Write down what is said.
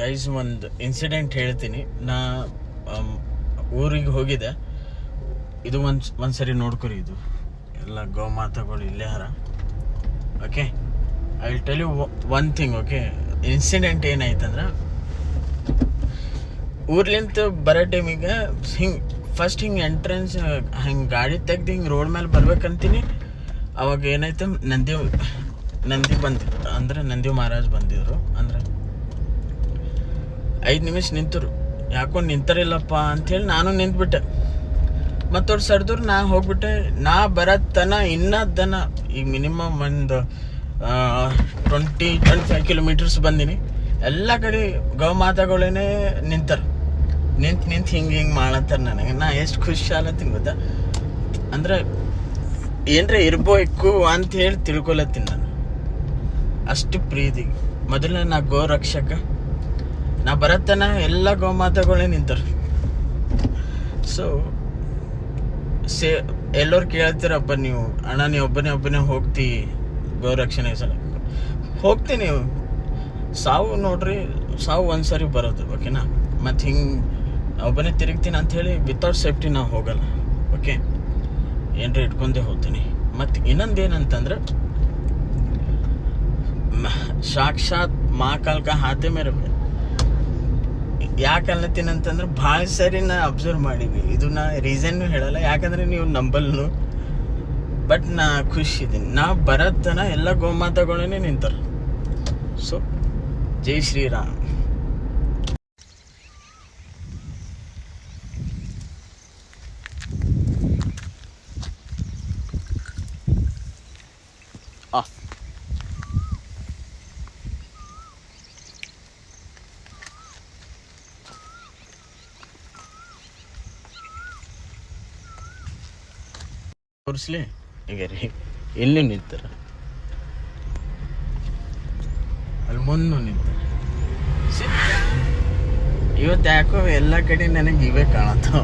Guys, ಒಂದು incident ಹೇಳ್ತೀನಿ. ನಾ ಊರಿಗೆ ಹೋಗಿದ್ದೆ. ಇದು ಒಂದ್ಸರಿ ನೋಡ್ಕೊರಿ. ಇದು ಎಲ್ಲ ಗೋಮಾತಾಗಳು ಇಲ್ಲೇ ಹರ. Okay, I will tell you one thing. Okay, incident ಏನಾಯ್ತಂದ್ರೆ, ಊರ್ಲಿಂತ ಬರೋ ಟೈಮಿಗೆ ಫಸ್ಟ್ ಹಿಂಗೆ ಎಂಟ್ರೆನ್ಸ್ ಹಿಂಗೆ ಗಾಡಿ ತೆಗ್ದು ಹಿಂಗೆ ರೋಡ್ ಮೇಲೆ ಬರ್ಬೇಕಂತೀನಿ. ಅವಾಗ ಏನಾಯ್ತು, ನಂದಿ ಬಂದಿತ್ತು. ಅಂದ್ರೆ ನಂದಿ ಮಹಾರಾಜ್ ಬಂದಿದ್ರು. ಅಂದ್ರೆ 5 ನಿಮಿಷ ನಿಂತರು. ಯಾಕೊಂಡು ನಿಂತಾರಿಲ್ಲಪ್ಪ ಅಂಥೇಳಿ ನಾನು ನಿಂತ್ಬಿಟ್ಟೆ. ಮತ್ತವ್ರು ಸರ್ದವ್ರು ನಾ ಹೋಗ್ಬಿಟ್ಟೆ. ನಾ ಬರತ್ತನ ಇನ್ನದನ ಈಗ ಮಿನಿಮಮ್ ಒಂದು 20-25 ಕಿಲೋಮೀಟರ್ಸ್ ಬಂದೀನಿ. ಎಲ್ಲ ಕಡೆ ಗೋಮಾತಾಗಳೇನೆ ನಿಂತಾರೆ. ನಿಂತು ಹಿಂಗೆ ಮಾಡತ್ತಾರೆ ನನಗೆ. ನಾ ಎಷ್ಟು ಖುಷಿ ಆಲತ್ತೀನಿ ಗೊತ್ತಾ. ಅಂದ್ರೆ ಏನರ ಇರ್ಬೇಕು ಅಂತ ಹೇಳಿ ತಿಳ್ಕೊಲತ್ತೀನಿ ನಾನು. ಅಷ್ಟು ಪ್ರೀತಿ. ಮೊದಲನೇ ನಾ ಗೋ ರಕ್ಷಕ. ನಾ ಬರತ್ತನ ಎಲ್ಲ ಗೋಮಾತಾಗಳೇ ನಿಂತಾರೆ. ಸೊ ಎಲ್ಲರೂ ಕೇಳ್ತೀರಪ್ಪ ನೀವು, ಅಣ್ಣ ನೀವು ಒಬ್ಬನೇ ಹೋಗ್ತಿ ಗೋ ರಕ್ಷಣೆ ಸಲ. ಹೋಗ್ತೀನಿ. ಸಾವು ನೋಡ್ರಿ, ಸಾವು ಒಂದ್ಸರಿ ಬರೋದು. ಓಕೆನಾ. ಮತ್ತು ಹಿಂಗೆ ಒಬ್ಬನೇ ತಿರುಗ್ತೀನಿ ಅಂಥೇಳಿ ವಿತೌಟ್ ಸೇಫ್ಟಿ ನಾವು ಹೋಗಲ್ಲ. ಓಕೆ, ಏನರ ಇಟ್ಕೊಂಡೇ ಹೋಗ್ತೀನಿ. ಮತ್ತು ಇನ್ನೊಂದು ಏನಂತಂದ್ರೆ, ಸಾಕ್ಷಾತ್ ಮಹಾಕಾಲ್ಕ ಹಾತೆ ಮೇರೆ. ಯಾಕೆ ಅನ್ಲತ್ತೀನಿ ಅಂತಂದ್ರೆ, ಭಾಳ ಸರಿ ನಾ ಅಬ್ಸರ್ವ್ ಮಾಡೀನಿ. ಇದು ನಾ ರೀಸನ್ನು ಹೇಳಲ್ಲ, ಯಾಕಂದರೆ ನೀವು ನಂಬಲ್ನು. ಬಟ್ ನಾ ಖುಷಿ ಇದ್ದೀನಿ. ನಾ ಬರತ್ತನ ಎಲ್ಲ ಗೋಮಾತಾಗಳೇ ನಿಂತಾರೆ. ಸೊ ಜೈ ಶ್ರೀರಾಮ್. ತೋರಿಸ್ಲಿ ಈಗ ರೀ, ಎಲ್ಲಿ ನಿಂತಾರ, ಅಲ್ಲಿ ಮುಂದೆ ನಿಂತಾರೆ. ಇವತ್ತು ಯಾಕೋ ಎಲ್ಲ ಕಡೆ ನನಗೆ ಇವೇ ಕಾಣತ್ತವ.